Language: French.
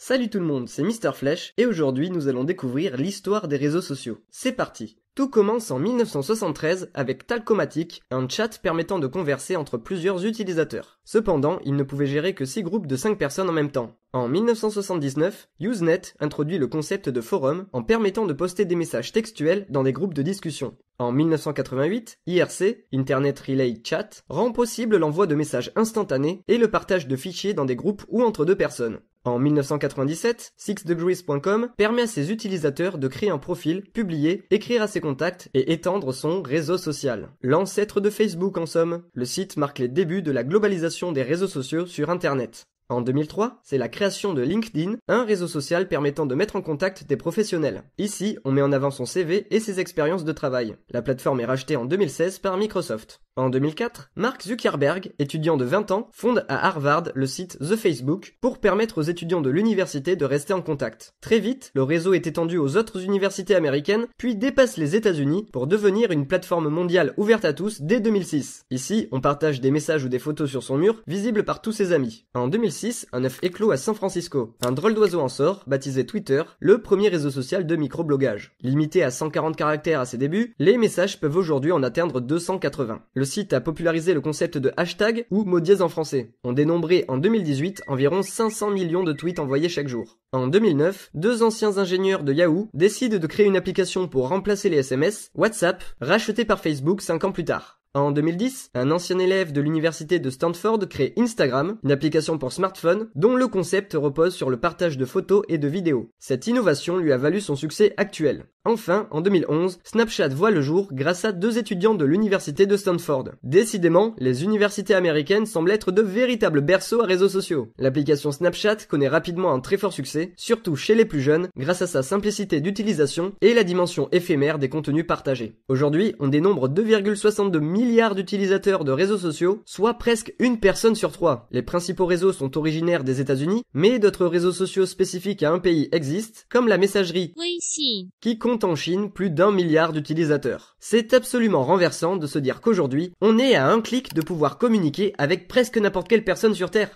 Salut tout le monde, c'est Mister Flèche et aujourd'hui nous allons découvrir l'histoire des réseaux sociaux. C'est parti. Tout commence en 1973 avec Talkomatic, un chat permettant de converser entre plusieurs utilisateurs. Cependant, il ne pouvait gérer que 6 groupes de 5 personnes en même temps. En 1979, Usenet introduit le concept de forum en permettant de poster des messages textuels dans des groupes de discussion. En 1988, IRC, Internet Relay Chat, rend possible l'envoi de messages instantanés et le partage de fichiers dans des groupes ou entre deux personnes. En 1997, 6degrees.com permet à ses utilisateurs de créer un profil, publier, écrire à ses contacts et étendre son réseau social. L'ancêtre de Facebook en somme, le site marque les débuts de la globalisation des réseaux sociaux sur Internet. En 2003, c'est la création de LinkedIn, un réseau social permettant de mettre en contact des professionnels. Ici, on met en avant son CV et ses expériences de travail. La plateforme est rachetée en 2016 par Microsoft. En 2004, Mark Zuckerberg, étudiant de 20 ans, fonde à Harvard le site The Facebook pour permettre aux étudiants de l'université de rester en contact. Très vite, le réseau est étendu aux autres universités américaines, puis dépasse les États-Unis pour devenir une plateforme mondiale ouverte à tous dès 2006. Ici, on partage des messages ou des photos sur son mur, visibles par tous ses amis. En 2006, un œuf éclot à San Francisco. Un drôle d'oiseau en sort, baptisé Twitter, le premier réseau social de microblogage. Limité à 140 caractères à ses débuts, les messages peuvent aujourd'hui en atteindre 280. Le site a popularisé le concept de hashtag ou mot dièse en français. On dénombrait en 2018 environ 500 millions de tweets envoyés chaque jour. En 2009, deux anciens ingénieurs de Yahoo décident de créer une application pour remplacer les SMS, WhatsApp, racheté par Facebook 5 ans plus tard. En 2010, un ancien élève de l'université de Stanford crée Instagram, une application pour smartphone dont le concept repose sur le partage de photos et de vidéos. Cette innovation lui a valu son succès actuel. Enfin, en 2011, Snapchat voit le jour grâce à deux étudiants de l'université de Stanford. Décidément, les universités américaines semblent être de véritables berceaux à réseaux sociaux. L'application Snapchat connaît rapidement un très fort succès, surtout chez les plus jeunes, grâce à sa simplicité d'utilisation et la dimension éphémère des contenus partagés. Aujourd'hui, on dénombre 2,62 milliards d'utilisateurs de réseaux sociaux, soit presque une personne sur 3. Les principaux réseaux sont originaires des États-Unis, mais d'autres réseaux sociaux spécifiques à un pays existent, comme la messagerie, qui compte en Chine plus d'1 milliard d'utilisateurs. C'est absolument renversant de se dire qu'aujourd'hui, on est à un clic de pouvoir communiquer avec presque n'importe quelle personne sur Terre.